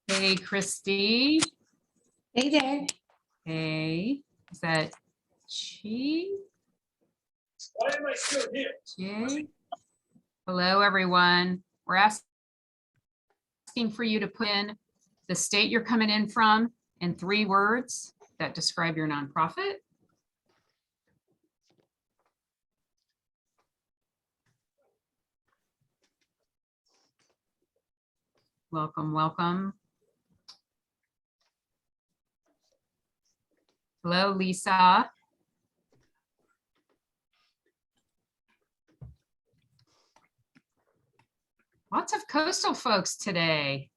Hey, Christy. Hey there. Hey, is that Chi? Why am I still here? Jay? Hello, everyone. We're asking for you to put in the state you're coming in from in 3 words that describe your nonprofit. Welcome, welcome. Hello, Lisa. Lots of coastal folks today.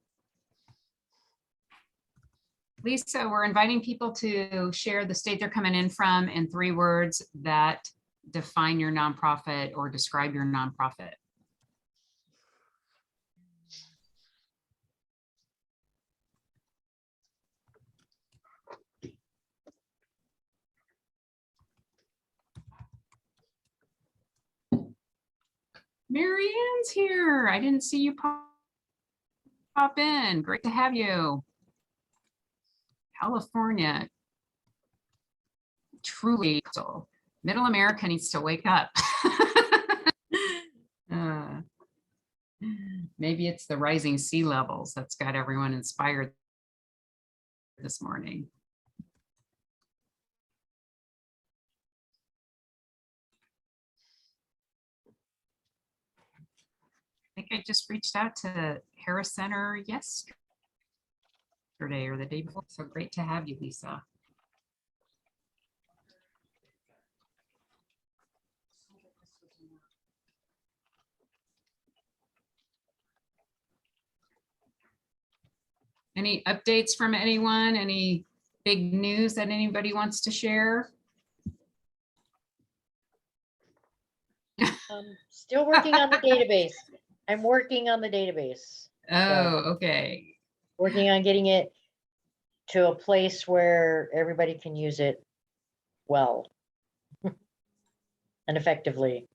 Lisa, we're inviting people to share the state they're coming in from in 3 words that define your nonprofit or describe your nonprofit. Mary Ann's here. I didn't see you pop in. Great to have you. California. Truly, so Middle America needs to wake up. Maybe it's the rising sea levels that's got everyone inspired this morning. I think I just reached out to Harris Center yesterday or the day before. So great to have you, Lisa. Any updates from anyone? Any big news that anybody wants to share? Still working on the database. I'm working on the database. Oh, okay. Working on getting it to a place where everybody can use it well and effectively.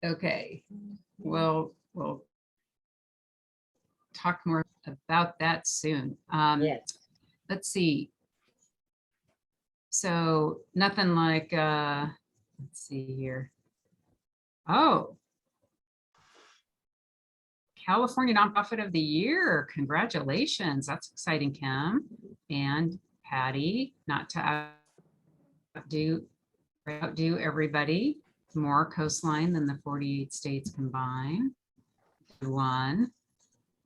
Okay. Well, we'll talk more about that soon. Yes. Let's see. So nothing like, let's see here. Oh, California Nonprofit of the Year. Congratulations. That's exciting, Kim and Patty. Not to outdo everybody. More coastline than the 48 states combined. One.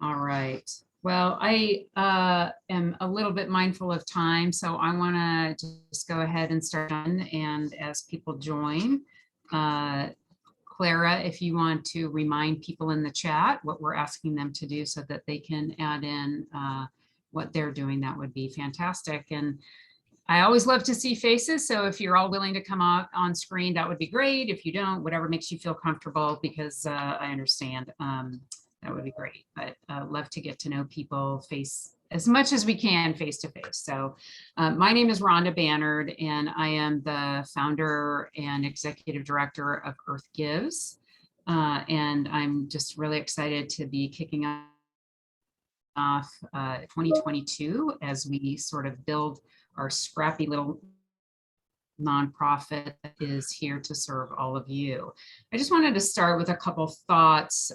All right. Well, I am a little bit mindful of time, so I want to just go ahead and start on. And as people join, Clara, if you want to remind people in the chat what we're asking them to do so that they can add in what they're doing, that would be fantastic. And I always love to see faces. So if you're all willing to come out on screen, that would be great. If you don't, whatever makes you feel comfortable, because I understand, that would be great. But love to get to know people as much as we can face to face. So my name is Rhonda Bannard, and I am the founder and executive director of Earth Gives. And I'm just really excited to be kicking off 2022 as we sort of build our scrappy little nonprofit that is here to serve all of you. I just wanted to start with a couple thoughts,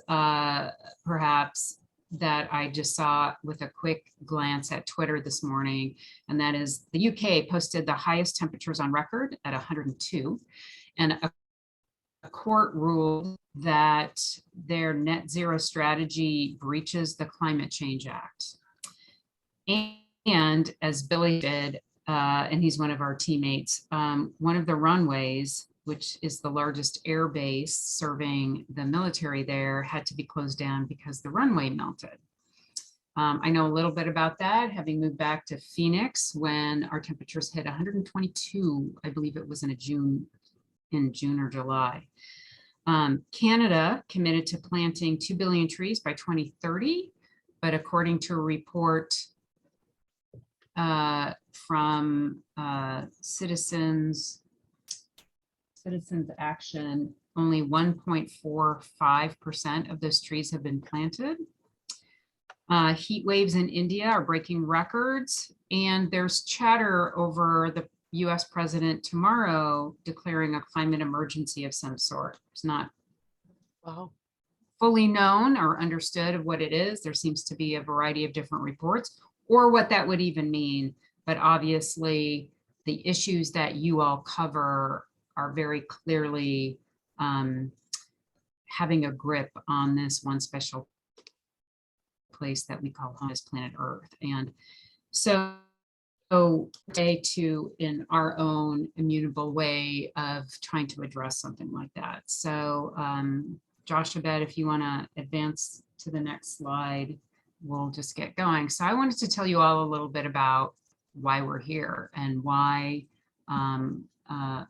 perhaps, that I just saw with a quick glance at Twitter this morning, and that is the UK posted the highest temperatures on record at 102, and a court ruled that their net zero strategy breaches the Climate Change Act. And as Billy did, and he's one of our teammates, one of the runways, which is the largest air base serving the military there, had to be closed down because the runway melted. I know a little bit about that, having moved back to Phoenix when our temperatures hit 122, I believe it was in June or July. Canada committed to planting 2 billion trees by 2030, but according to a report from Citizens Action, only 1.45% of those trees have been planted. Heat waves in India are breaking records, and there's chatter over the US president tomorrow declaring a climate emergency of some sort. It's not Wow. fully known or understood of what it is. There seems to be a variety of different reports or what that would even mean. But obviously, the issues that you all cover are very clearly having a grip on this one special place that we call home, as planet Earth. And so day to in our own immutable way of trying to address something like that. So Josh, Abed, if you want to advance to the next slide, we'll just get going. So I wanted to tell you all a little bit about why we're here and why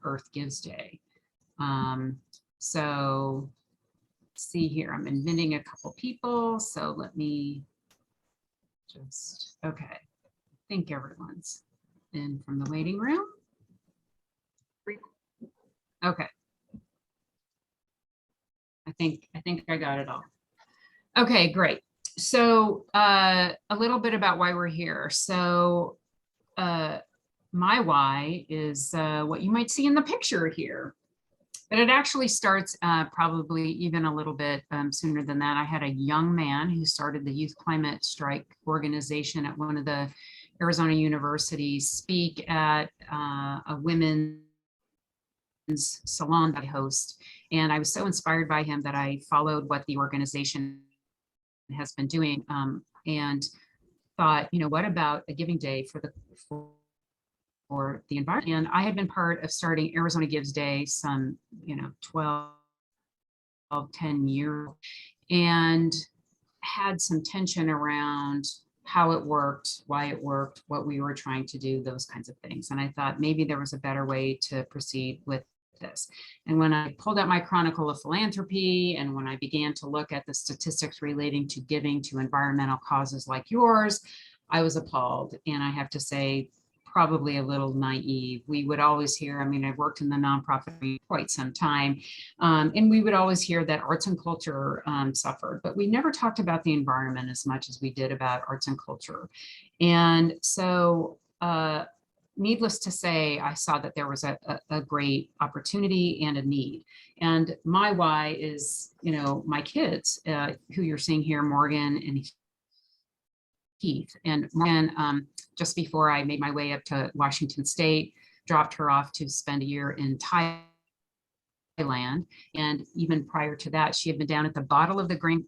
Earth Gives Day. So see here, I'm inviting a couple people. So let me just, okay. I think everyone's in from the waiting room. Okay. I think I got it all. Okay, great. So a little bit about why we're here. So my why is what you might see in the picture here. But it actually starts probably even a little bit sooner than that. I had a young man who started the Youth Climate Strike organization at one of the Arizona universities speak at a women's salon that I host. And I was so inspired by him that I followed what the organization has been doing and thought, you know, what about a giving day for the environment? And I had been part of starting Arizona Gives Day some, 10 years, and had some tension around how it worked, why it worked, what we were trying to do, those kinds of things. And I thought maybe there was a better way to proceed with this. And when I pulled out my Chronicle of Philanthropy, and when I began to look at the statistics relating to giving to environmental causes like yours, I was appalled. And I have to say, probably a little naive. We would always hear, I mean, I've worked in the nonprofit for quite some time, and we would always hear that arts and culture suffered, but we never talked about the environment as much as we did about arts and culture. And so, needless to say, I saw that there was a great opportunity and a need. And my why is, my kids, who you're seeing here, Morgan and Keith. And Morgan, just before I made my way up to Washington State, dropped her off to spend a year in Thailand. And even prior to that, she had been down at the bottom of the Grand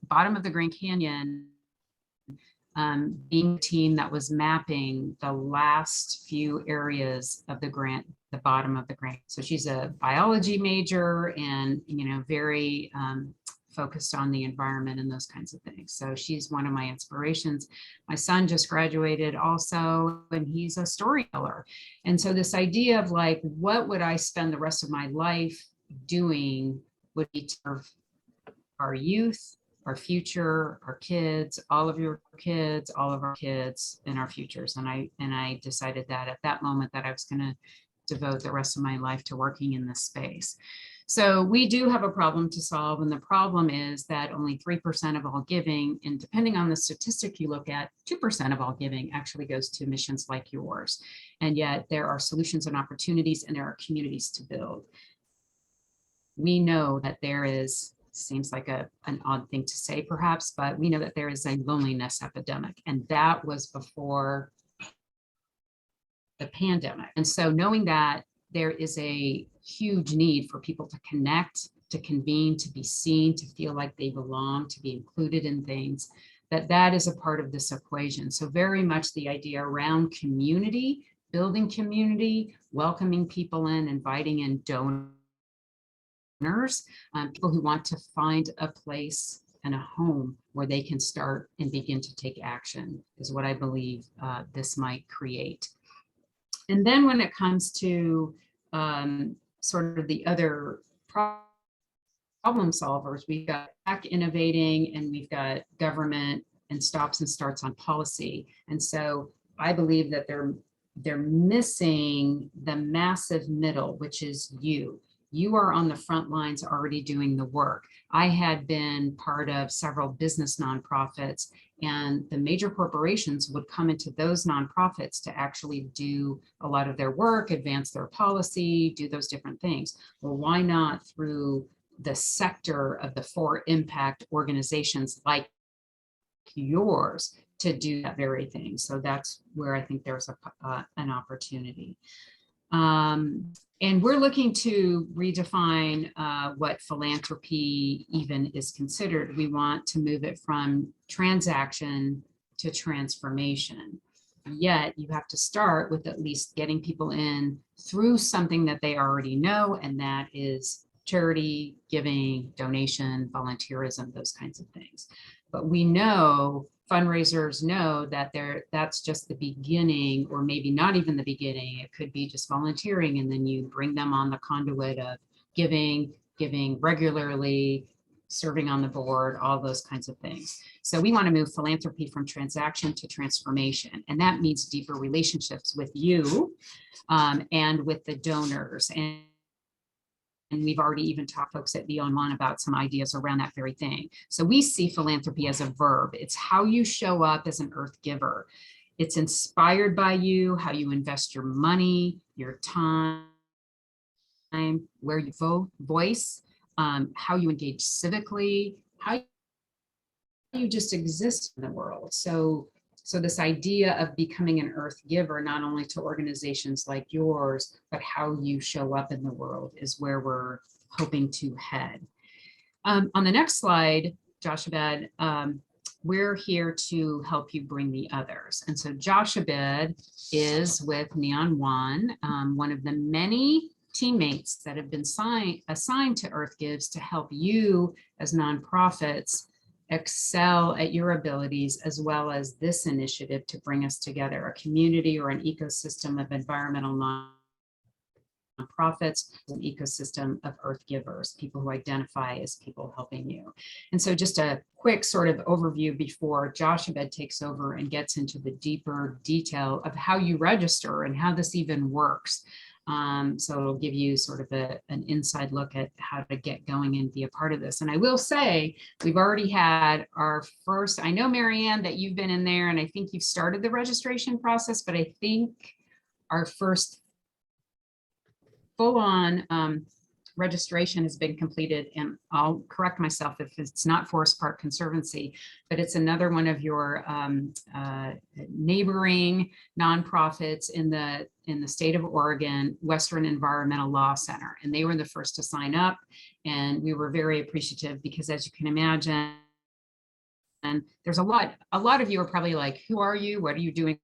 Canyon, being a team that was mapping the last few areas of the bottom of the Grand. So she's a biology major and, very focused on the environment and those kinds of things. So she's one of my inspirations. My son just graduated also, and he's a storyteller. And so this idea of like, what would I spend the rest of my life doing would be to serve our youth, our future, our kids, all of your kids, all of our kids, and our futures. And I decided that at that moment that I was going to devote the rest of my life to working in this space. So we do have a problem to solve, and the problem is that only 3% of all giving, and depending on the statistic you look at, 2% of all giving actually goes to missions like yours. And yet there are solutions and opportunities, and there are communities to build. We know that there is, seems like an odd thing to say perhaps, but we know that there is a loneliness epidemic, and that was before the pandemic. And so knowing that there is a huge need for people to connect, to convene, to be seen, to feel like they belong, to be included in things, that is a part of this equation. So very much the idea around community, building community, welcoming people in, inviting in donors, people who want to find a place and a home where they can start and begin to take action is what I believe this might create. And then when it comes to sort of the other problem solvers, we've got tech innovating, and we've got government and stops and starts on policy. And so I believe that they're missing the massive middle, which is you. You are on the front lines already doing the work. I had been part of several business nonprofits, and the major corporations would come into those nonprofits to actually do a lot of their work, advance their policy, do those different things. Well, why not through the sector of the for impact organizations like yours to do that very thing? So that's where I think there's an opportunity. And we're looking to redefine what philanthropy even is considered. We want to move it from transaction to transformation. Yet you have to start with at least getting people in through something that they already know, and that is charity, giving, donation, volunteerism, those kinds of things. But we know, fundraisers know that that's just the beginning, or maybe not even the beginning. It could be just volunteering, and then you bring them on the conduit of giving regularly, serving on the board, all those kinds of things. So we want to move philanthropy from transaction to transformation. And that means deeper relationships with you and with the donors. And we've already even talked folks at Beyond One about some ideas around that very thing. So we see philanthropy as a verb. It's how you show up as an earth giver. It's inspired by you, how you invest your money, your time, where you voice, how you engage civically, how you just exist in the world. So this idea of becoming an earth giver, not only to organizations like yours, but how you show up in the world, is where we're hoping to head. On the next slide, Jochebed, we're here to help you bring the others. And so Jochebed is with Neon One, one of the many teammates that have been assigned to Earth Gives to help you as nonprofits excel at your abilities, as well as this initiative to bring us together, a community or an ecosystem of environmental nonprofits, an ecosystem of earth givers, people who identify as people helping you. And so just a quick sort of overview before Jochebed takes over and gets into the deeper detail of how you register and how this even works. So it'll give you sort of an inside look at how to get going and be a part of this. And I will say, we've already had our first, I know, Marianne, that you've been in there, and I think you've started the registration process, but I think our first full-on registration has been completed, and I'll correct myself if it's not Forest Park Conservancy, but it's another one of your neighboring nonprofits in the state of Oregon, Western Environmental Law Center. And they were the first to sign up, and we were very appreciative because, as you can imagine, and there's a lot of you are probably like, who are you? What are you doing?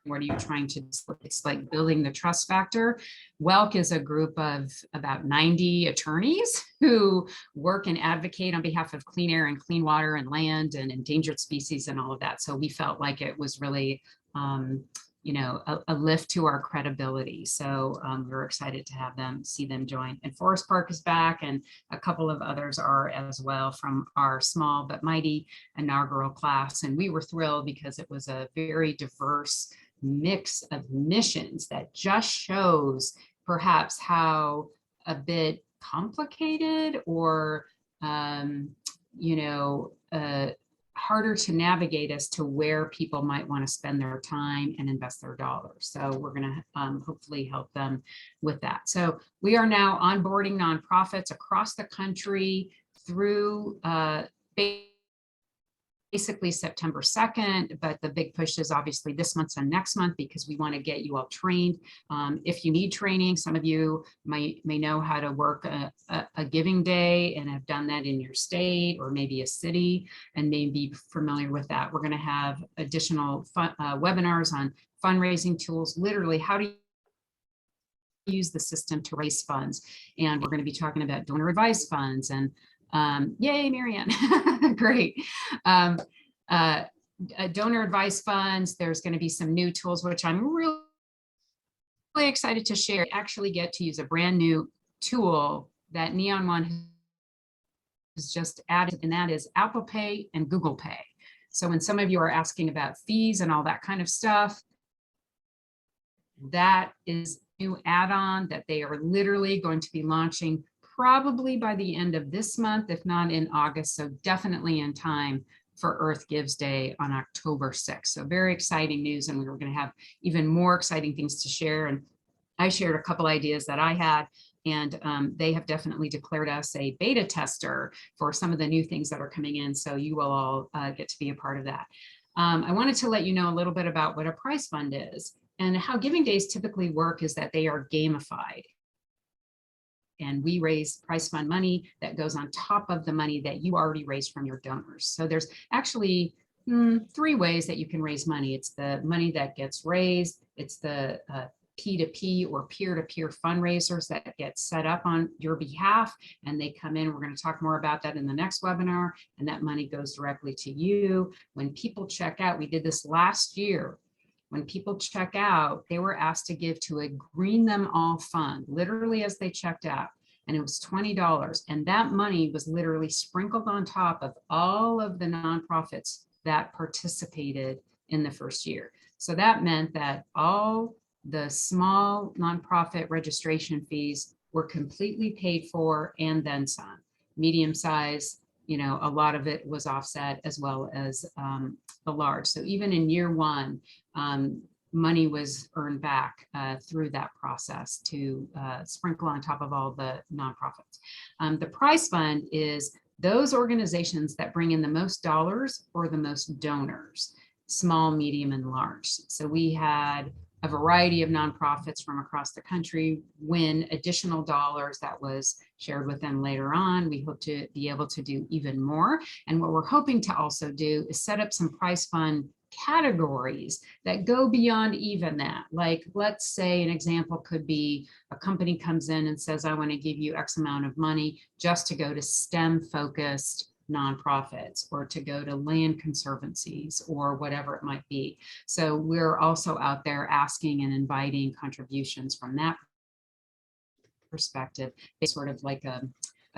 What are you trying to do? It's like building the trust factor. WELC is a group of about 90 attorneys who work and advocate on behalf of clean air and clean water and land and endangered species and all of that. So we felt like it was really, you know, a lift to our credibility. So we're excited to have them, see them join. And Forest Park is back, and a couple of others are as well from our small but mighty inaugural class. And we were thrilled because it was a very diverse mix of missions that just shows perhaps how a bit complicated or you know, harder to navigate as to where people might want to spend their time and invest their dollars. So we're going to hopefully help them with that. So we are now onboarding nonprofits across the country through basically September 2nd, but the big push is obviously this month and next month, because we want to get you all trained. If you need training, some of you may know how to work a giving day and have done that in your state or maybe a city and may be familiar with that. We're going to have additional webinars on fundraising tools, literally how to use the system to raise funds. And we're going to be talking about donor advised funds and yay, Marianne, great. Donor advice funds, there's going to be some new tools, which I'm really excited to share. Actually get to use a brand new tool that Neon One has just added, and that is Apple Pay and Google Pay. So when some of you are asking about fees and all that kind of stuff, that is new add-on that they are literally going to be launching probably by the end of this month, if not in August. So definitely in time for Earth Gives Day on October 6th. So very exciting news, and we were going to have even more exciting things to share. And I shared a couple ideas that I had, and they have definitely declared us a beta tester for some of the new things that are coming in. So you will all get to be a part of that. I wanted to let you know a little bit about what a prize fund is. And how giving days typically work is that they are gamified. And we raise prize fund money that goes on top of the money that you already raised from your donors. So there's actually 3 ways that you can raise money. It's the money that gets raised, it's the P2P or peer-to-peer fundraisers that get set up on your behalf, and they come in. We're going to talk more about that in the next webinar, and that money goes directly to you. When people check out, we did this last year. When people check out, they were asked to give to a Green Them All fund, literally as they checked out, and it was $20. And that money was literally sprinkled on top of all of the nonprofits that participated in the first year. So that meant that all the small nonprofit registration fees were completely paid for and then some. Medium size, you know, a lot of it was offset, as well as the large. So even in year 1, money was earned back through that process to sprinkle on top of all the nonprofits. The prize fund is those organizations that bring in the most dollars or the most donors, small, medium, and large. So we had a variety of nonprofits from across the country win additional dollars that was shared with them later on. We hope to be able to do even more. And what we're hoping to also do is set up some prize fund categories that go beyond even that. Like, let's say an example could be a company comes in and says, I want to give you X amount of money just to go to STEM focused nonprofits or to go to land conservancies or whatever it might be. So we're also out there asking and inviting contributions from that perspective. It's sort of like a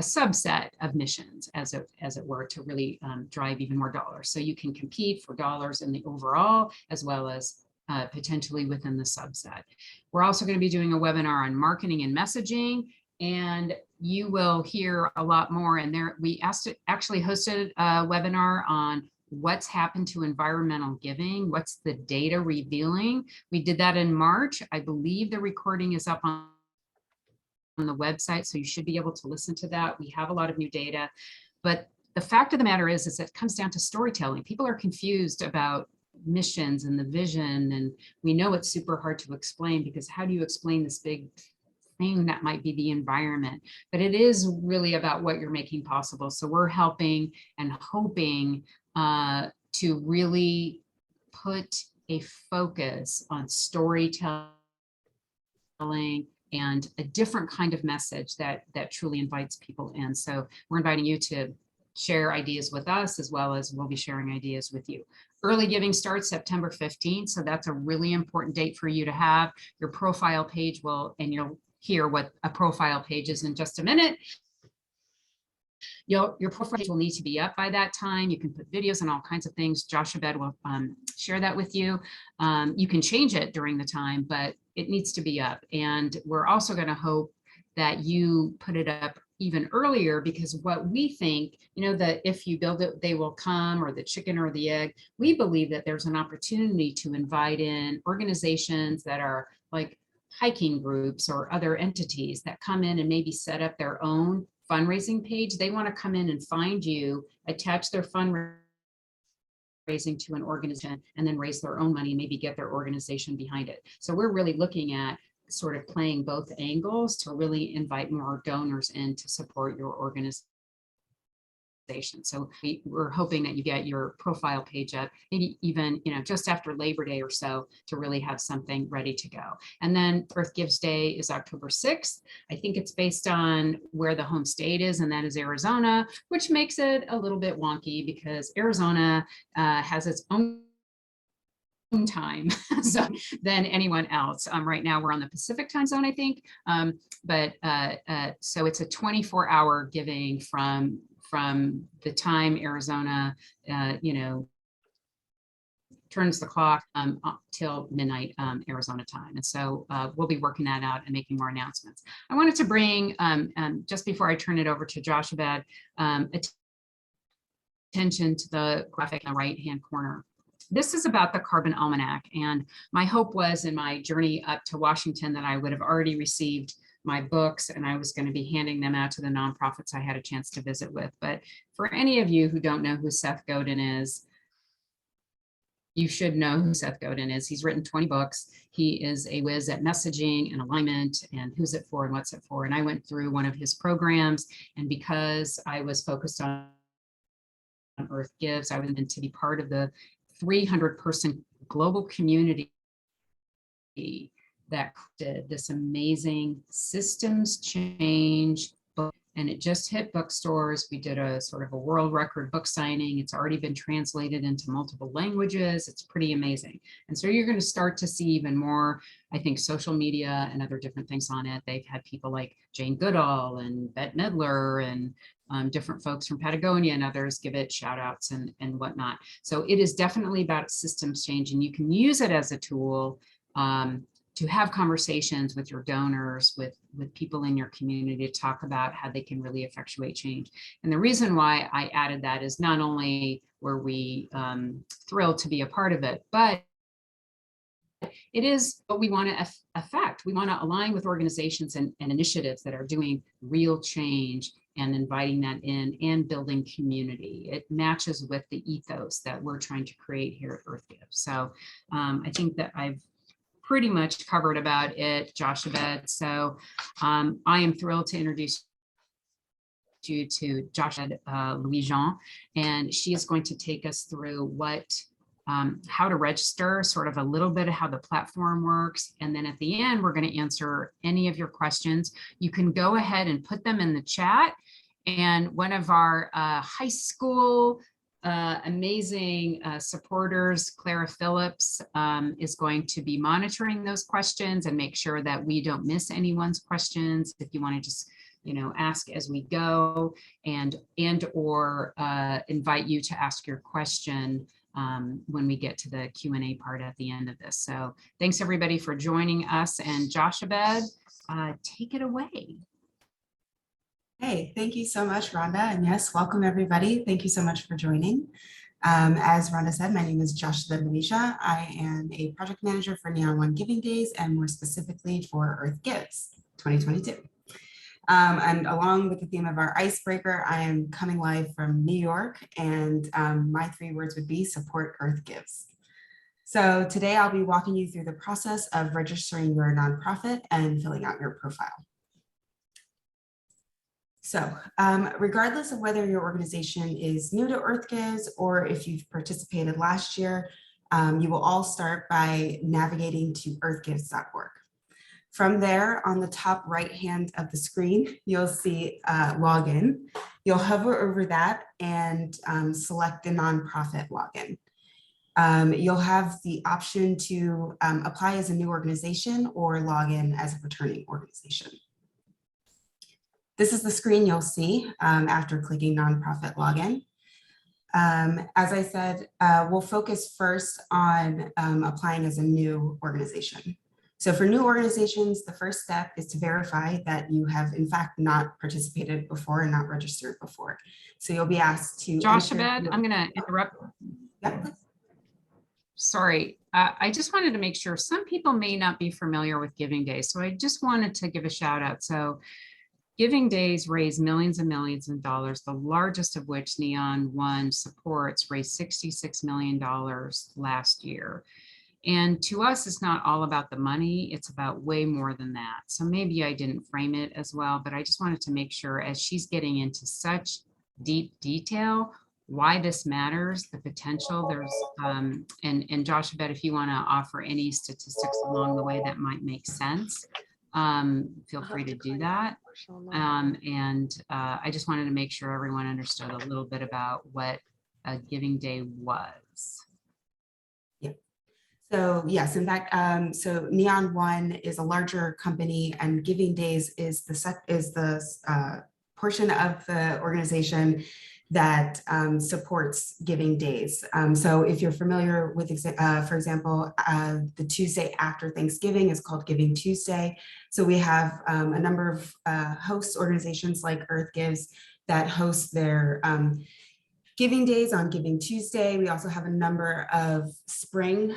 subset of missions, as it were, to really drive even more dollars. So you can compete for dollars in the overall, as well as potentially within the subset. We're also going to be doing a webinar on marketing and messaging, and you will hear a lot more. And there, we actually hosted a webinar on what's happened to environmental giving, what's the data revealing. We did that in March. I believe the recording is up on the website, so you should be able to listen to that. We have a lot of new data, but the fact of the matter is it comes down to storytelling. People are confused about missions and the vision, and we know it's super hard to explain, because how do you explain this big thing that might be the environment? But it is really about what you're making possible. So we're helping and hoping to really put a focus on storytelling and a different kind of message that truly invites people in. So we're inviting you to share ideas with us, as well as we'll be sharing ideas with you. Early giving starts September 15th. So that's a really important date for you to have. Your profile page will, and you'll hear what a profile page is in just a minute. Your profile page will need to be up by that time. You can put videos and all kinds of things. Josh Abed will share that with you. You can change it during the time, but it needs to be up. And we're also going to hope that you put it up even earlier, because what we think, you know, that if you build it, they will come, or the chicken or the egg. We believe that there's an opportunity to invite in organizations that are like hiking groups or other entities that come in and maybe set up their own fundraising page. They want to come in and find you, attach their fundraising to an organization, and then raise their own money, maybe get their organization behind it. So we're really looking at sort of playing both angles to really invite more donors in to support your organization. So we're hoping that you get your profile page up, maybe even, you know, just after Labor Day or so, to really have something ready to go. And then Earth Gives Day is October 6th. I think it's based on where the home state is, and that is Arizona, which makes it a little bit wonky because Arizona has its own time than anyone else. Right now we're on the Pacific time zone, I think. So it's a 24-hour giving from the time Arizona, you know, turns the clock up till midnight Arizona time. And so we'll be working that out and making more announcements. I wanted to bring, just before I turn it over to Joshua, attention to the graphic in the right-hand corner. This is about the Carbon Almanac. And my hope was in my journey up to Washington that I would have already received my books and I was going to be handing them out to the nonprofits I had a chance to visit with. But for any of you who don't know who Seth Godin is, you should know who Seth Godin is. He's written 20 books. He is a whiz at messaging and alignment and who's it for and what's it for. And I went through one of his programs, and because I was focused on Earth Gives, I was meant to be part of the 300-person global community that did this amazing systems change book, and it just hit bookstores. We did a sort of a world record book signing. It's already been translated into multiple languages. It's pretty amazing. And so you're going to start to see even more, I think, social media and other different things on it. They've had people like Jane Goodall and Bette Midler and different folks from Patagonia and others give it shout outs and whatnot. So it is definitely about systems change, and you can use it as a tool to have conversations with your donors, with people in your community to talk about how they can really effectuate change. And the reason why I added that is not only were we thrilled to be a part of it, but it is what we want to affect. We want to align with organizations and initiatives that are doing real change and inviting that in and building community. It matches with the ethos that we're trying to create here at Earth Gives. So I think that I've pretty much covered about it, Joshua. So I am thrilled to introduce you to Joshua Louis-Jean, and she is going to take us through how to register, sort of a little bit of how the platform works. And then at the end, we're going to answer any of your questions. You can go ahead and put them in the chat. And one of our high school amazing supporters, Clara Phillips, is going to be monitoring those questions and make sure that we don't miss anyone's questions. If you want to just, ask as we go and or invite you to ask your question when we get to the Q&A part at the end of this. So thanks everybody for joining us, and Joshua, take it away. Hey, thank you so much, Rhonda. And yes, welcome everybody. Thank you so much for joining. As Rhonda said, my name is Joshua Louis-Jean. I am a project manager for Neon One Giving Days, and more specifically for Earth Gives 2022. And along with the theme of our icebreaker, I am coming live from New York, and my 3 words would be support Earth Gives. So today I'll be walking you through the process of registering your nonprofit and filling out your profile. So regardless of whether your organization is new to Earth Gives or if you've participated last year, you will all start by navigating to earthgives.org. From there, on the top right hand of the screen, you'll see login. You'll hover over that and select the nonprofit login. You'll have the option to apply as a new organization or log in as a returning organization. This is the screen you'll see after clicking nonprofit login. As I said, we'll focus first on applying as a new organization. So for new organizations, the first step is to verify that you have in fact not participated before and not registered before. So you'll be asked to— Joshua, I'm going to interrupt. Yep. Sorry, I just wanted to make sure some people may not be familiar with Giving Days. So I just wanted to give a shout out. So Giving Days raise millions and millions of dollars, the largest of which Neon One supports raised $66 million last year. And to us, it's not all about the money, it's about way more than that. So maybe I didn't frame it as well, but I just wanted to make sure, as she's getting into such deep detail, why this matters, the potential. There's, and Joshua, if you want to offer any statistics along the way that might make sense, feel free to do that. I just wanted to make sure everyone understood a little bit about what a Giving Day was. So yes, in fact, so Neon One is a larger company, and Giving Days is the portion of the organization that supports giving days. So if you're familiar with, for example, the Tuesday after Thanksgiving is called Giving Tuesday. So we have a number of host organizations like Earth Gives that host their giving days on Giving Tuesday. We also have a number of spring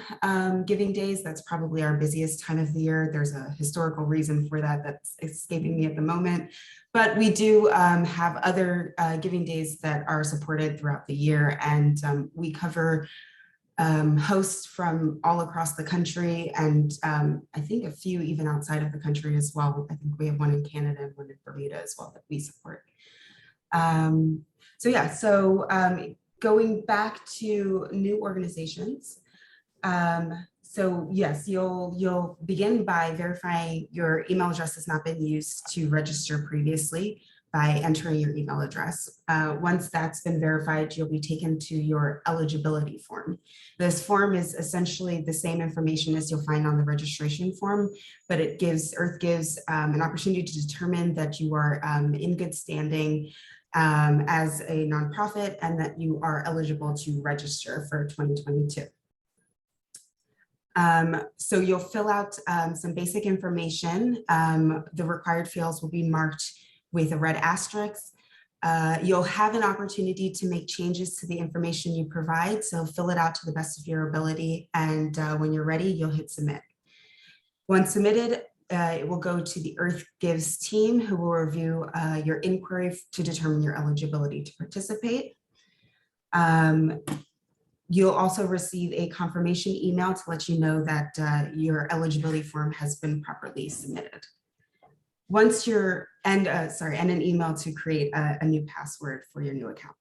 giving days. That's probably our busiest time of the year. There's a historical reason for that that's escaping me at the moment. But we do have other giving days that are supported throughout the year. And we cover hosts from all across the country, and I think a few even outside of the country as well. I think we have one in Canada and one in Bermuda as well that we support. So yeah, so going back to new organizations. So yes, you'll begin by verifying your email address has not been used to register previously by entering your email address. Once that's been verified, you'll be taken to your eligibility form. This form is essentially the same information as you'll find on the registration form, but it gives Earth Gives an opportunity to determine that you are in good standing as a nonprofit and that you are eligible to register for 2022. So you'll fill out some basic information. The required fields will be marked with a red asterisk. You'll have an opportunity to make changes to the information you provide. So fill it out to the best of your ability. And when you're ready, you'll hit submit. Once submitted, it will go to the Earth Gives team, who will review your inquiry to determine your eligibility to participate. You'll also receive a confirmation email to let you know that your eligibility form has been properly submitted. Once you're, and an email to create a new password for your new account.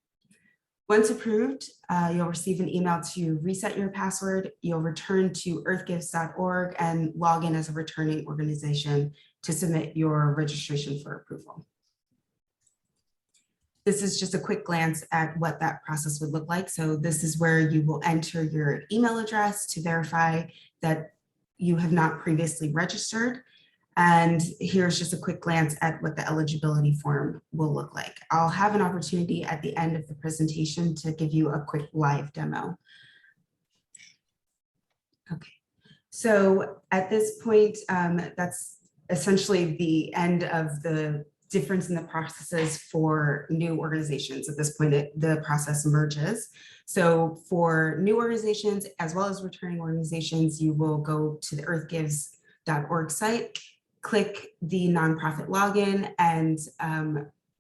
Once approved, you'll receive an email to reset your password. You'll return to earthgives.org and log in as a returning organization to submit your registration for approval. This is just a quick glance at what that process would look like. So this is where you will enter your email address to verify that you have not previously registered. And here's just a quick glance at what the eligibility form will look like. I'll have an opportunity at the end of the presentation to give you a quick live demo. Okay, so at this point, that's essentially the end of the difference in the processes for new organizations. At this point, the process merges. So for new organizations, as well as returning organizations, you will go to the earthgives.org site, click the nonprofit login, and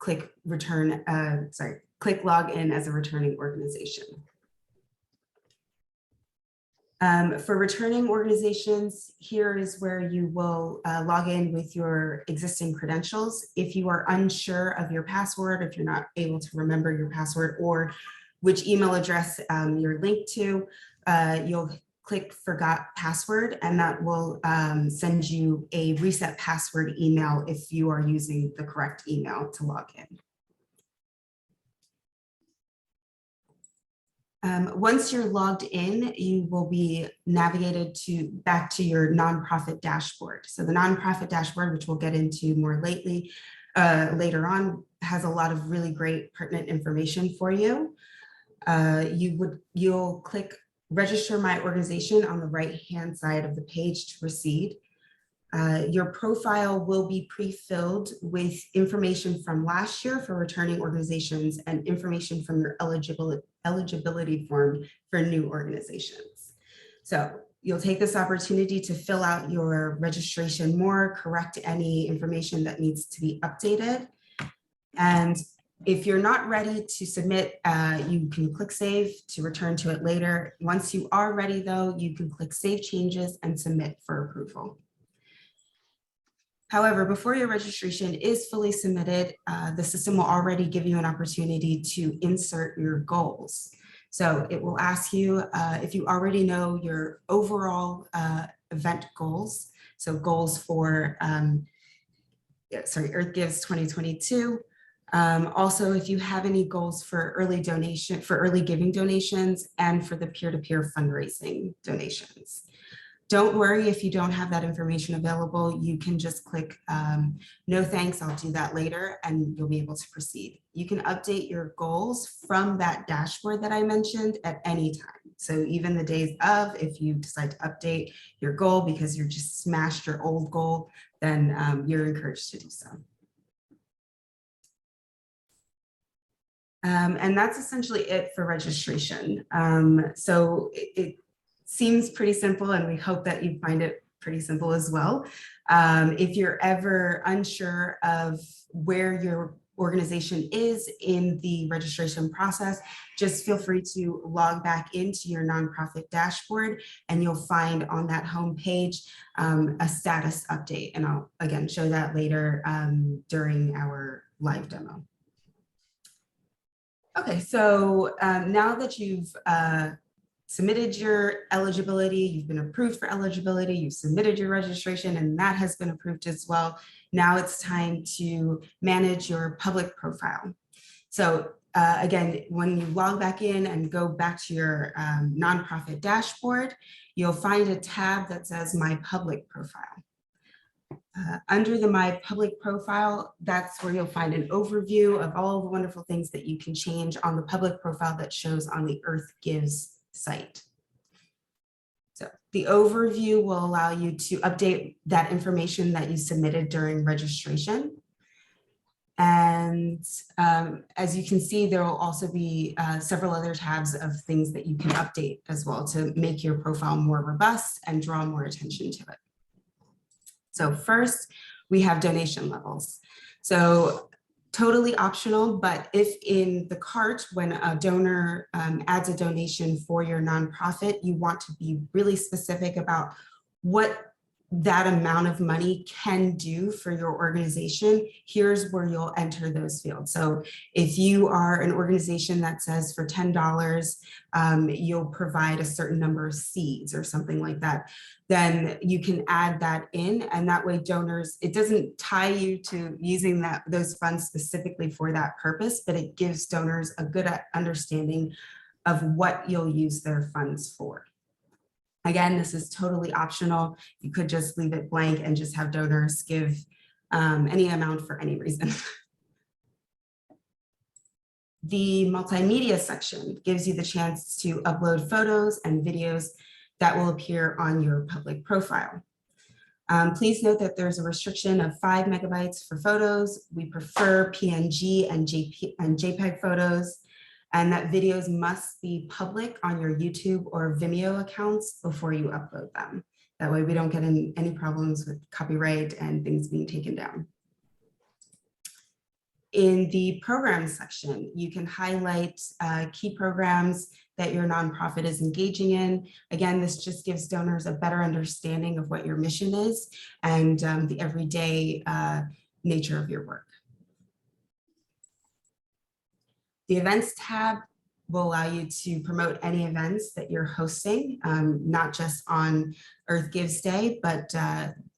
click log in as a returning organization. For returning organizations, here is where you will log in with your existing credentials. If you are unsure of your password, if you're not able to remember your password or which email address you're linked to, you'll click Forgot Password, and that will send you a reset password email if you are using the correct email to log in. Once you're logged in, you will be navigated back to your nonprofit dashboard. So the nonprofit dashboard, which we'll get into more later on, has a lot of really great pertinent information for you. You'll click Register My Organization on the right-hand side of the page to proceed. Your profile will be pre-filled with information from last year for returning organizations and information from your eligibility form for new organizations. So you'll take this opportunity to fill out your registration more, correct any information that needs to be updated. And if you're not ready to submit, you can click Save to return to it later. Once you are ready though, you can click Save Changes and submit for approval. However, before your registration is fully submitted, the system will already give you an opportunity to insert your goals. So it will ask you if you already know your overall event goals. So goals for, Earth Gives 2022. Also, if you have any goals for early giving donations and for the peer-to-peer fundraising donations. Don't worry if you don't have that information available. You can just click no thanks, I'll do that later, and you'll be able to proceed. You can update your goals from that dashboard that I mentioned at any time. So even the days of, if you decide to update your goal because you just smashed your old goal, then you're encouraged to do so. And that's essentially it for registration. So it seems pretty simple, and we hope that you find it pretty simple as well. If you're ever unsure of where your organization is in the registration process, just feel free to log back into your nonprofit dashboard, and you'll find on that home page a status update. And I'll again show that later during our live demo. Okay, so now that you've submitted your eligibility, you've been approved for eligibility, you've submitted your registration, and that has been approved as well. Now it's time to manage your public profile. So again, when you log back in and go back to your nonprofit dashboard, you'll find a tab that says My Public Profile. Under the My Public Profile, that's where you'll find an overview of all the wonderful things that you can change on the public profile that shows on the Earth Gives site. So the overview will allow you to update that information that you submitted during registration. And as you can see, there will also be several other tabs of things that you can update as well to make your profile more robust and draw more attention to it. So first, we have donation levels. So totally optional, but if in the cart, when a donor adds a donation for your nonprofit, you want to be really specific about what that amount of money can do for your organization, here's where you'll enter those fields. So if you are an organization that says for $10, you'll provide a certain number of seeds or something like that, then you can add that in, and that way donors, it doesn't tie you to using those funds specifically for that purpose, but it gives donors a good understanding of what you'll use their funds for. Again, this is totally optional. You could just leave it blank and just have donors give any amount for any reason. The multimedia section gives you the chance to upload photos and videos that will appear on your public profile. Please note that there's a restriction of 5 megabytes for photos. We prefer PNG and JPEG photos, and that videos must be public on your YouTube or Vimeo accounts before you upload them. That way we don't get in any problems with copyright and things being taken down. In the programs section, you can highlight key programs that your nonprofit is engaging in. Again, this just gives donors a better understanding of what your mission is and the everyday nature of your work. The events tab will allow you to promote any events that you're hosting, not just on Earth Gives Day, but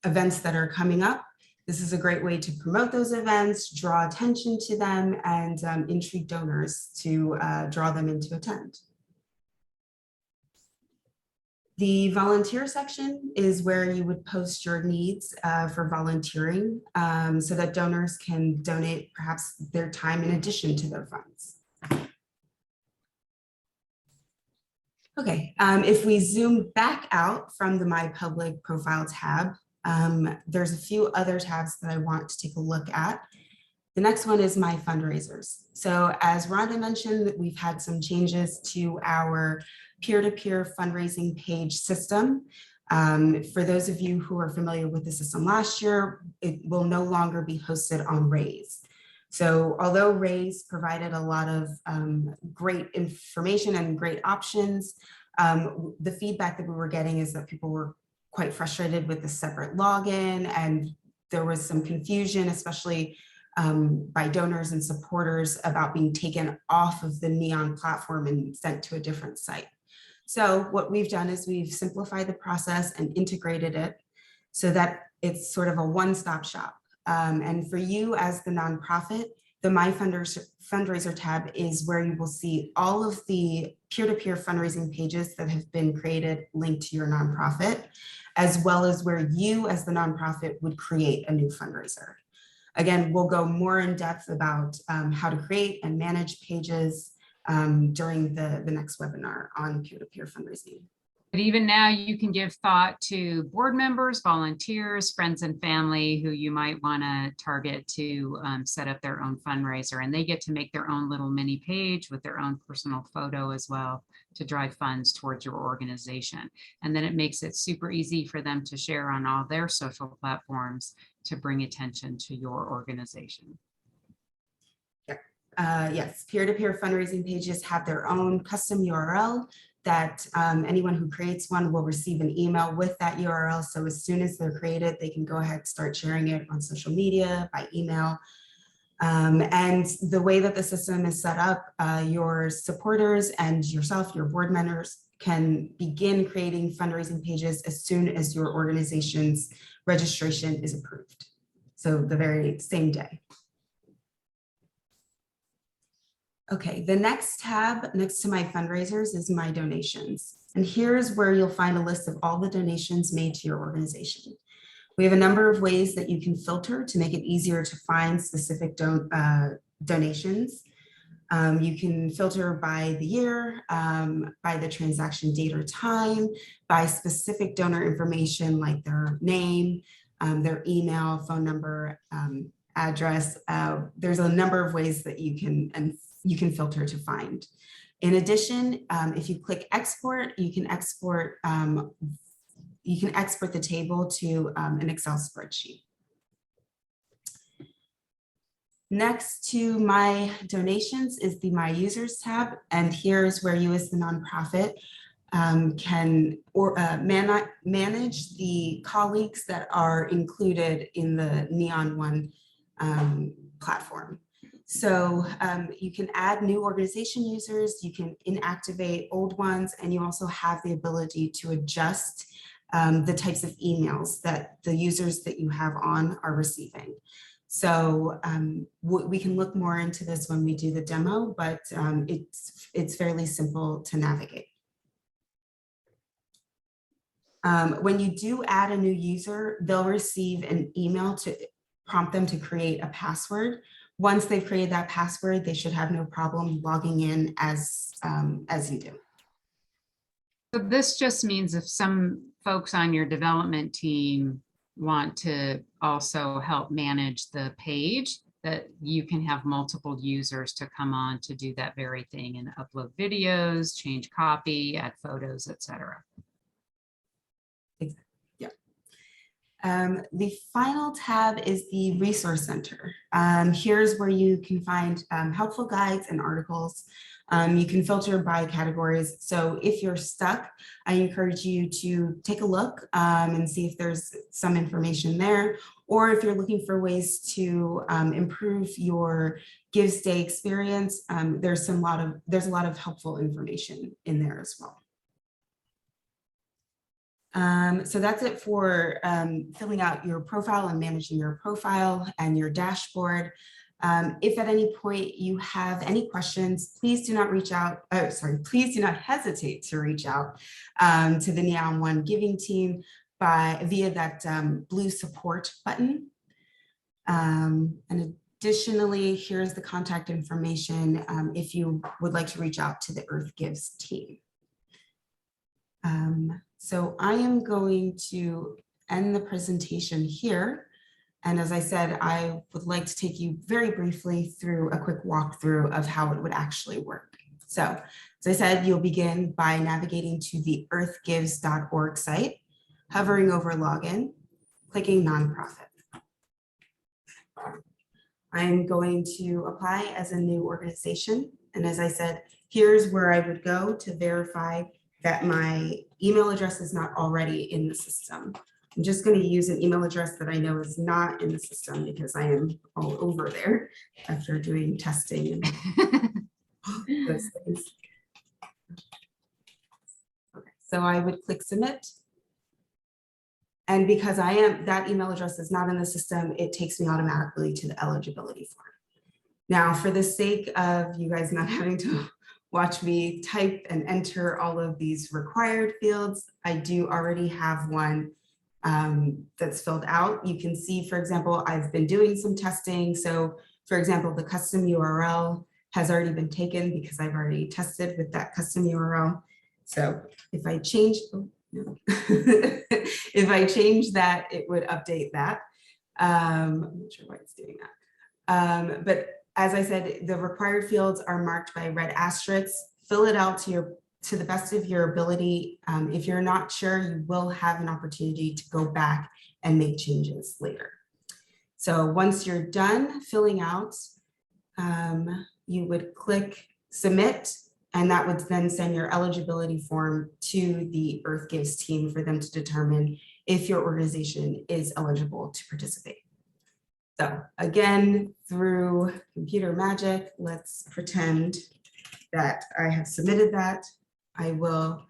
events that are coming up. This is a great way to promote those events, draw attention to them, and intrigue donors to draw them in to attend. The volunteer section is where you would post your needs for volunteering so that donors can donate perhaps their time in addition to their funds. Okay, if we zoom back out from the My Public Profile tab, there's a few other tabs that I want to take a look at. The next one is My Fundraisers. So as Rhonda mentioned, we've had some changes to our peer-to-peer fundraising page system. For those of you who are familiar with the system last year, it will no longer be hosted on Raise. So although Raise provided a lot of great information and great options, the feedback that we were getting is that people were quite frustrated with the separate login, and there was some confusion, especially by donors and supporters, about being taken off of the Neon platform and sent to a different site. So what we've done is we've simplified the process and integrated it so that it's sort of a one-stop shop. And for you as the nonprofit, the My Fundraiser tab is where you will see all of the peer-to-peer fundraising pages that have been created linked to your nonprofit, as well as where you as the nonprofit would create a new fundraiser. Again, we'll go more in depth about how to create and manage pages during the next webinar on peer-to-peer fundraising. But even now, you can give thought to board members, volunteers, friends and family who you might want to target to set up their own fundraiser. And they get to make their own little mini page with their own personal photo as well to drive funds towards your organization. And then it makes it super easy for them to share on all their social platforms to bring attention to your organization. Yes, peer-to-peer fundraising pages have their own custom URL that anyone who creates one will receive an email with that URL. So as soon as they're created, they can go ahead and start sharing it on social media, by email. And the way that the system is set up, your supporters and yourself, your board members, can begin creating fundraising pages as soon as your organization's registration is approved. So the very same day. Okay, the next tab next to my fundraisers is my donations. And here's where you'll find a list of all the donations made to your organization. We have a number of ways that you can filter to make it easier to find specific donations. You can filter by the year, by the transaction date or time, by specific donor information like their name, their email, phone number, address. There's a number of ways that you can filter to find. In addition, if you click export, you can export the table to an Excel spreadsheet. Next to my donations is the My Users tab, and here's where you as the nonprofit can manage the colleagues that are included in the Neon One platform. So you can add new organization users, you can inactivate old ones, and you also have the ability to adjust the types of emails that the users that you have on are receiving. So we can look more into this when we do the demo, but it's fairly simple to navigate. When you do add a new user, they'll receive an email to prompt them to create a password. Once they've created that password, they should have no problem logging in as you do. So this just means if some folks on your development team want to also help manage the page, that you can have multiple users to come on to do that very thing and upload videos, change copy, add photos, etc. The final tab is the Resource Center. Here's where you can find helpful guides and articles. You can filter by categories. So if you're stuck, I encourage you to take a look and see if there's some information there. Or if you're looking for ways to improve your GiveStay experience, there's a lot of helpful information in there as well. So that's it for filling out your profile and managing your profile and your dashboard. If at any point you have any questions, please do not please do not hesitate to reach out to the Neon One Giving team via that blue support button. And additionally, here's the contact information if you would like to reach out to the Earth Gives team. So I am going to end the presentation here. And as I said, I would like to take you very briefly through a quick walkthrough of how it would actually work. So as I said, you'll begin by navigating to the earthgives.org site, hovering over login, clicking nonprofit. I'm going to apply as a new organization. And as I said, here's where I would go to verify that my email address is not already in the system. I'm just going to use an email address that I know is not in the system because I am all over there after doing testing and those things. Okay, so I would click submit. And because that email address is not in the system, it takes me automatically to the eligibility form. Now, for the sake of you guys not having to watch me type and enter all of these required fields, I do already have one that's filled out. You can see, for example, I've been doing some testing. So for example, the custom URL has already been taken because I've already tested with that custom URL. So if I change, oh, no. If I change that, it would update that. I'm not sure why it's doing that. But as I said, the required fields are marked by red asterisks. Fill it out to the best of your ability. If you're not sure, you will have an opportunity to go back and make changes later. So once you're done filling out, you would click submit, and that would then send your eligibility form to the EarthGives team for them to determine if your organization is eligible to participate. So again, through computer magic, let's pretend that I have submitted that. I will,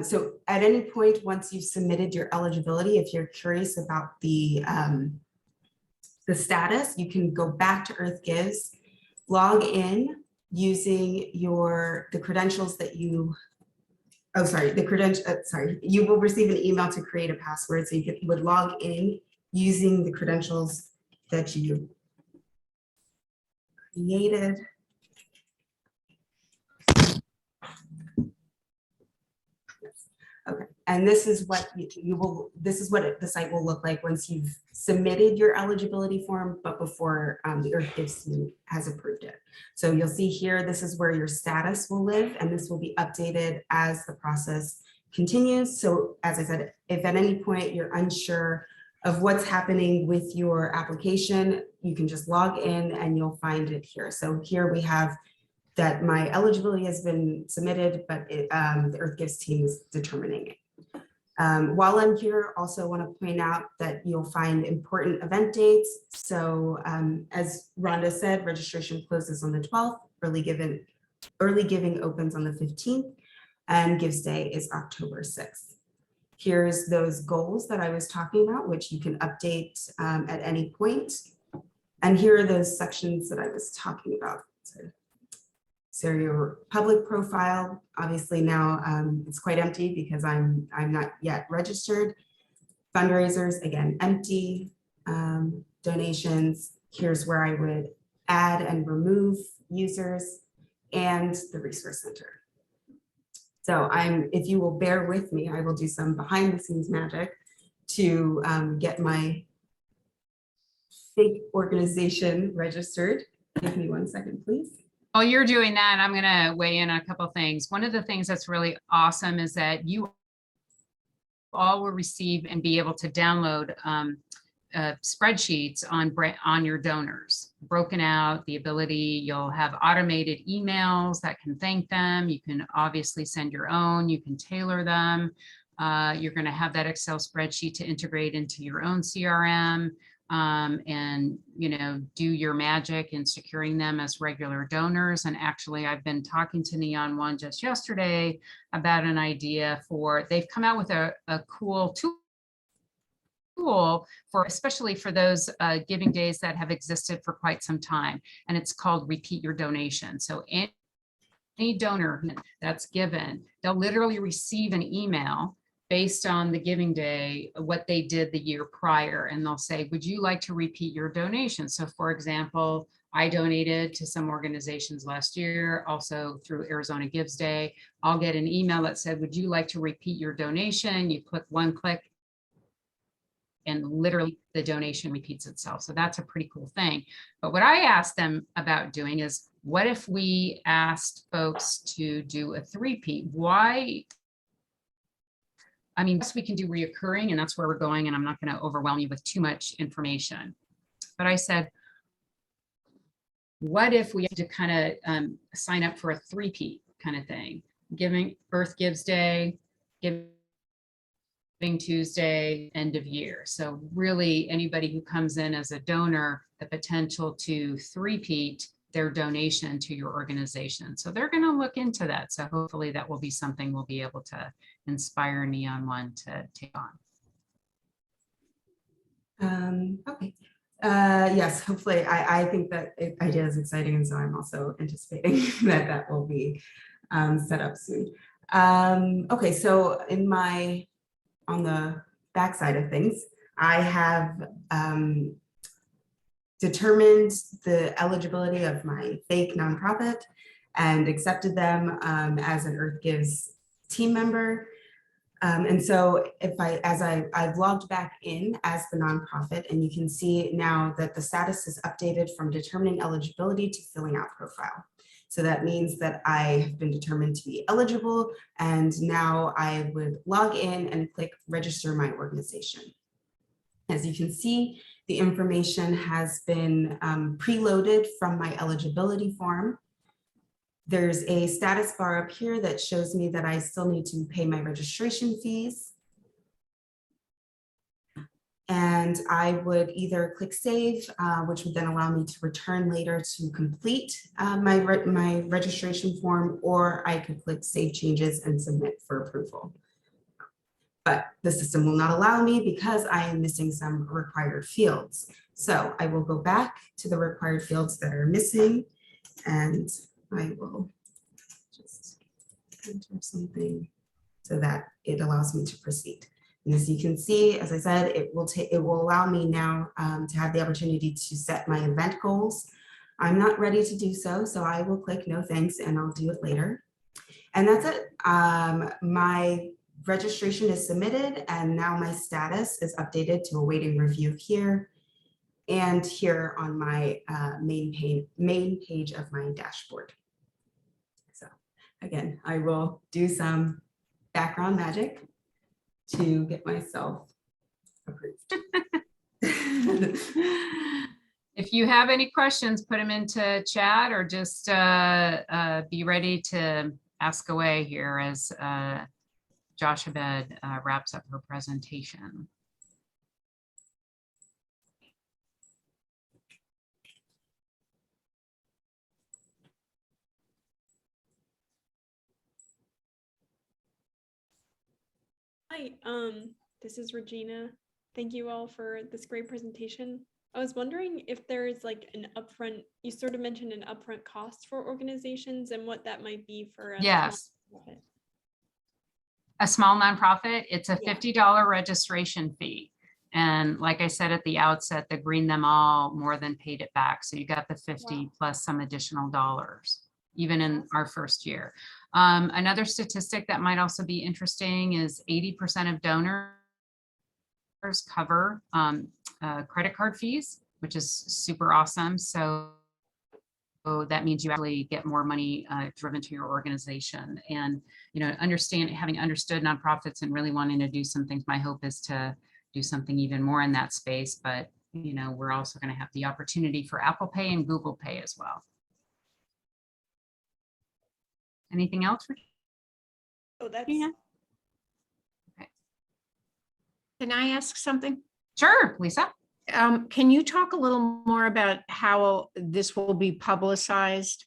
so at any point, once you've submitted your eligibility, if you're curious about the status, you can go back to EarthGives, log in using the credentials that you, you will receive an email to create a password. So you would log in using the credentials that you created. Okay, and this is what the site will look like once you've submitted your eligibility form, but before the EarthGives team has approved it. So you'll see here, this is where your status will live, and this will be updated as the process continues. So as I said, if at any point you're unsure of what's happening with your application, you can just log in and you'll find it here. So here we have that my eligibility has been submitted, but the EarthGives team is determining it. While I'm here, also want to point out that you'll find important event dates. So as Rhonda said, registration closes on the 12th, early giving opens on the 15th, and Gives Day is October 6th. Here's those goals that I was talking about, which you can update at any point. And here are those sections that I was talking about. So your public profile, obviously now it's quite empty because I'm not yet registered. Fundraisers, again, empty. Donations, here's where I would add and remove users, and the resource center. So if you will bear with me, I will do some behind the scenes magic to get my fake organization registered. Give me 1 second, please. While you're doing that, I'm going to weigh in on a couple of things. One of the things that's really awesome is that you all will receive and be able to download spreadsheets on your donors, broken out, the ability, you'll have automated emails that can thank them. You can obviously send your own, you can tailor them. You're going to have that Excel spreadsheet to integrate into your own CRM. And do your magic in securing them as regular donors. And actually, I've been talking to Neon One just yesterday about an idea they've come out with a cool tool especially for those giving days that have existed for quite some time. And it's called Repeat Your Donation. So any donor that's given, they'll literally receive an email based on the giving day, what they did the year prior. And they'll say, would you like to repeat your donation? So for example, I donated to some organizations last year, also through Arizona Gives Day. I'll get an email that said, would you like to repeat your donation? You click one click and literally the donation repeats itself. So that's a pretty cool thing. But what I asked them about doing is, what if we asked folks to do a three-peat? Why? I mean, yes, we can do reoccurring, and that's where we're going, and I'm not going to overwhelm you with too much information. But I said, what if we had to kind of sign up for a three-peat kind of thing? Giving Earth Gives Day, Giving Tuesday, end of year. So really anybody who comes in as a donor, the potential to three-peat their donation to your organization. So they're going to look into that. So hopefully that will be something we'll be able to inspire Neon One to take on. Okay. Yes, hopefully. I think that idea is exciting, and so I'm also anticipating that that will be set up soon. Okay, so on the backside of things, I have determined the eligibility of my fake nonprofit and accepted them as an Earth Gives team member. And so I've logged back in as the nonprofit, and you can see now that the status is updated from determining eligibility to filling out profile. So that means that I have been determined to be eligible, and now I would log in and click register my organization. As you can see, the information has been preloaded from my eligibility form. There's a status bar up here that shows me that I still need to pay my registration fees. And I would either click save, which would then allow me to return later to complete my registration form, or I could click save changes and submit for approval. But the system will not allow me because I am missing some required fields. So I will go back to the required fields that are missing, and I will just enter something so that it allows me to proceed. And as you can see, as I said, it will allow me now to have the opportunity to set my event goals. I'm not ready to do so, so I will click no thanks, and I'll do it later. And that's it. My registration is submitted, and now my status is updated to awaiting review here and here on my main page of my dashboard. So again, I will do some background magic to get myself approved. If you have any questions, put them into chat, or just be ready to ask away here as Jochebed wraps up her presentation. Hi, this is Regina. Thank you all for this great presentation. I was wondering if there's like an upfront, you sort of mentioned an upfront cost for organizations and what that might be for a small Yes. nonprofit. A small nonprofit, it's a Yeah. $50 registration fee. And like I said at the outset, the Green Them All more than paid it back. So you got the 50 Wow. plus some additional dollars, even in our first year. Another statistic that might also be interesting is 80% of donors cover credit card fees, which is super awesome. So that means you actually get more money driven to your organization. And, you know, having understood nonprofits and really wanting to do some things, my hope is to do something even more in that space. But, you know, we're also going to have the opportunity for Apple Pay and Google Pay as well. Anything else? Oh, that's Yeah. Okay. Can I ask something? Sure, Lisa. Can you talk a little more about how this will be publicized?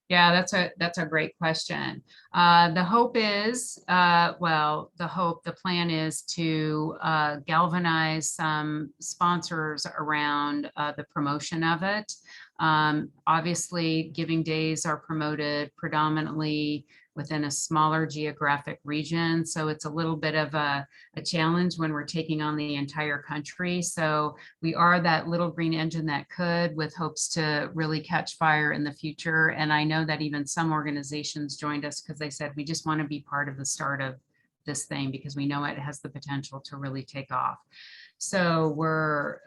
Yeah, that's a great question. The hope is, the plan is to galvanize some sponsors around the promotion of it. Obviously, Giving Days are promoted predominantly within a smaller geographic region. So it's a little bit of a challenge when we're taking on the entire country. So we are that little green engine that could, with hopes to really catch fire in the future. And I know that even some organizations joined us because they said, we just want to be part of the start of this thing because we know it has the potential to really take off. So we're,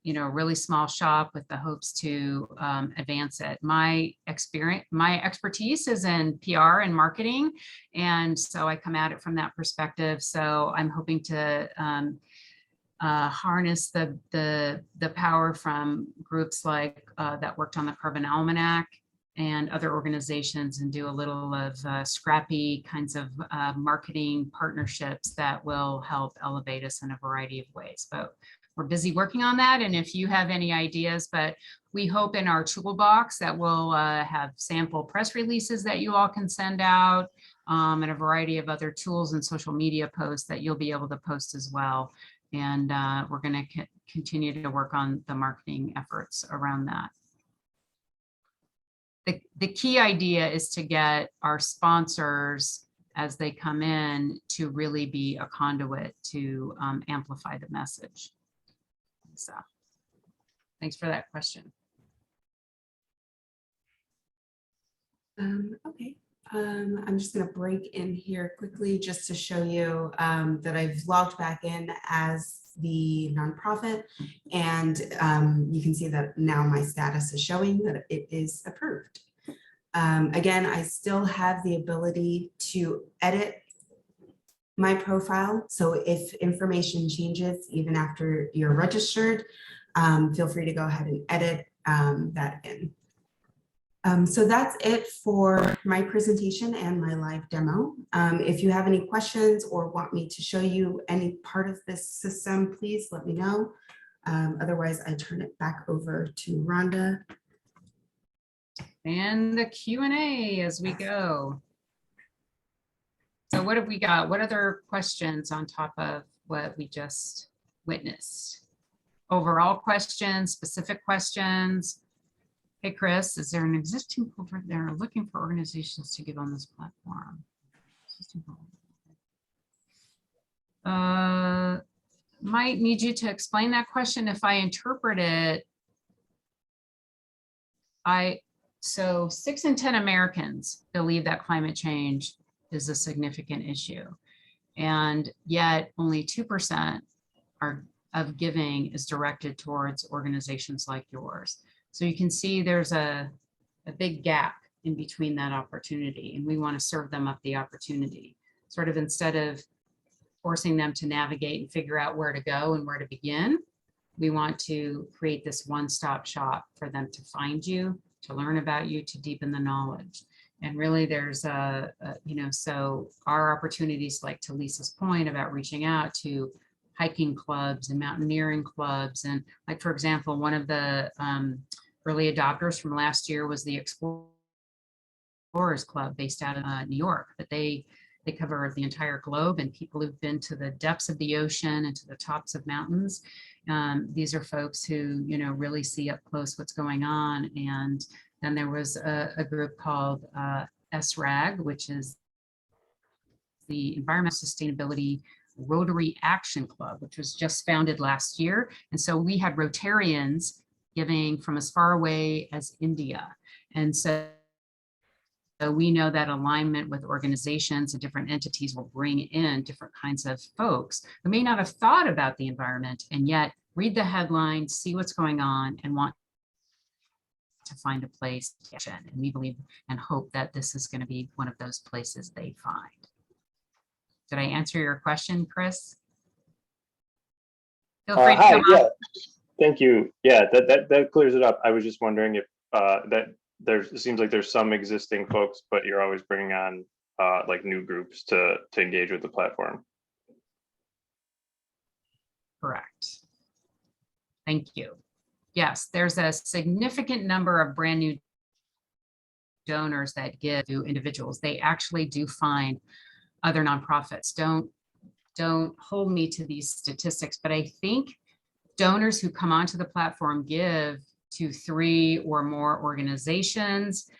you know, a really small shop with the hopes to advance it. My expertise is in PR and marketing. And so I come at it from that perspective. So I'm hoping to harness the power from groups like that worked on the Carbon Almanac and other organizations, and do a little of scrappy kinds of marketing partnerships that will help elevate us in a variety of ways. But we're busy working on that. And if you have any ideas, but we hope in our toolbox that we'll have sample press releases that you all can send out, and a variety of other tools and social media posts that you'll be able to post as well. And we're going to continue to work on the marketing efforts around that. The key idea is to get our sponsors as they come in to really be a conduit to amplify the message. So thanks for that question. Okay, I'm just gonna break in here quickly just to show you that I've logged back in as the nonprofit, and you can see that now my status is showing that it is approved. Again, I still have the ability to edit my profile, so if information changes even after you're registered, feel free to go ahead and edit that in. So that's it for my presentation and my live demo. If you have any questions or want me to show you any part of this system, please let me know. Otherwise, I turn it back over to Rhonda. And the Q&A as we go. So what have we got? What other questions on top of what we just witnessed? Overall questions, specific questions? Hey, Chris, is there an existing program there looking for organizations to give on this platform? Might need you to explain that question. If I interpret it, so 6 in 10 Americans believe that climate change is a significant issue. And yet only 2% of giving is directed towards organizations like yours. So you can see there's a big gap in between that opportunity, and we want to serve them up the opportunity. Sort of instead of forcing them to navigate and figure out where to go and where to begin, we want to create this one-stop shop for them to find you, to learn about you, to deepen the knowledge. And really there's so our opportunities, like to Lisa's point about reaching out to hiking clubs and mountaineering clubs. And like, for example, one of the early adopters from last year was the Explorers Club based out of New York, but they cover the entire globe, and people who've been to the depths of the ocean and to the tops of mountains. These are folks who, really see up close what's going on. And then there was a group called SRAG, which is the Environmental Sustainability Rotary Action Club, which was just founded last year. And so we had Rotarians giving from as far away as India. And so we know that alignment with organizations and different entities will bring in different kinds of folks who may not have thought about the environment and yet read the headline, see what's going on, and want to find a place to action. And we believe and hope that this is going to be one of those places they find. Did I answer your question, Chris? Feel free to Hi, come yeah, up. thank you. Yeah, that clears it up. I was just wondering if it seems like there's some existing folks, but you're always bringing on like new groups to engage with the platform. Correct. Thank you. Yes, there's a significant number of brand new donors that give to individuals. They actually do find other nonprofits. Don't hold me to these statistics, but I think donors who come onto the platform give to 3 or more organizations,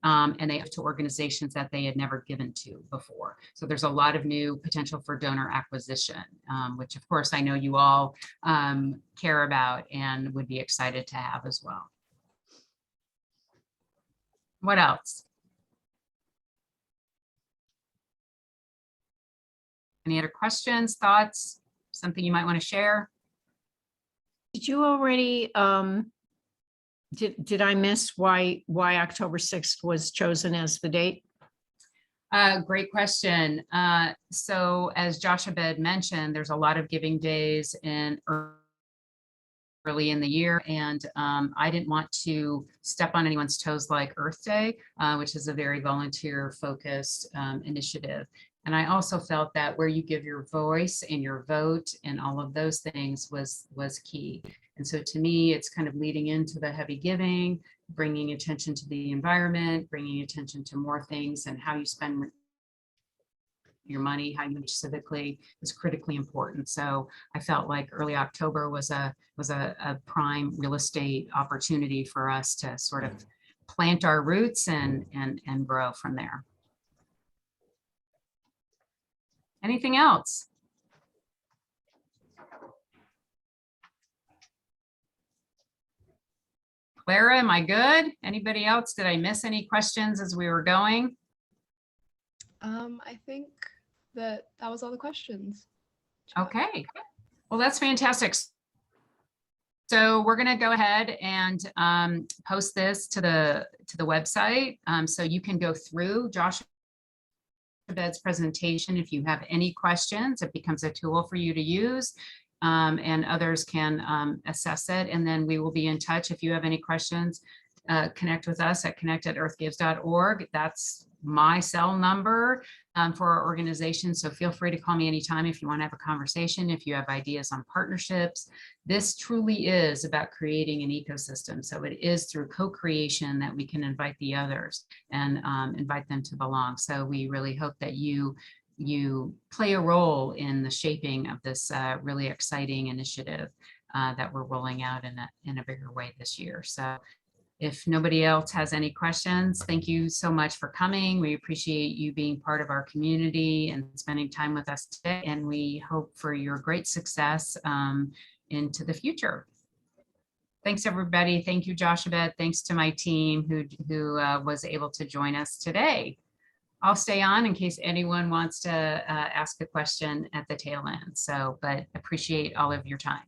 and they have to organizations that they had never given to before. So there's a lot of new potential for donor acquisition, which of course I know you all care about and would be excited to have as well. What else? Any other questions, thoughts, something you might want to share? Did you already, did I miss why October 6th was chosen as the date? Great question. So as Joshua had mentioned, there's a lot of giving days in early in the year, and I didn't want to step on anyone's toes like Earth Day, which is a very volunteer focused initiative. And I also felt that where you give your voice and your vote and all of those things was key. And so to me, it's kind of leading into the heavy giving, bringing attention to the environment, bringing attention to more things and how you spend your money, how you manage civically is critically important. So I felt like early October was a prime real estate opportunity for us to sort of plant our roots and grow from there. Anything else? Clara, am I good? Anybody else? Did I miss any questions as we were going? I think that was all the questions. Okay, well, that's fantastic. So we're going to go ahead and post this to the website, so you can go through Josh Abed's presentation. If you have any questions, it becomes a tool for you to use, and others can assess it. And then we will be in touch. If you have any questions, connect with us at connect@earthgives.org. That's my cell number for our organization. So feel free to call me anytime if you want to have a conversation, if you have ideas on partnerships. This truly is about creating an ecosystem. So it is through co-creation that we can invite the others and invite them to belong. So we really hope that you play a role in the shaping of this really exciting initiative that we're rolling out in a bigger way this year. So if nobody else has any questions, thank you so much for coming. We appreciate you being part of our community and spending time with us today. And we hope for your great success into the future. Thanks, everybody. Thank you, Josh Abed. Thanks to my team who was able to join us today. I'll stay on in case anyone wants to ask a question at the tail end. So, but appreciate all of your time.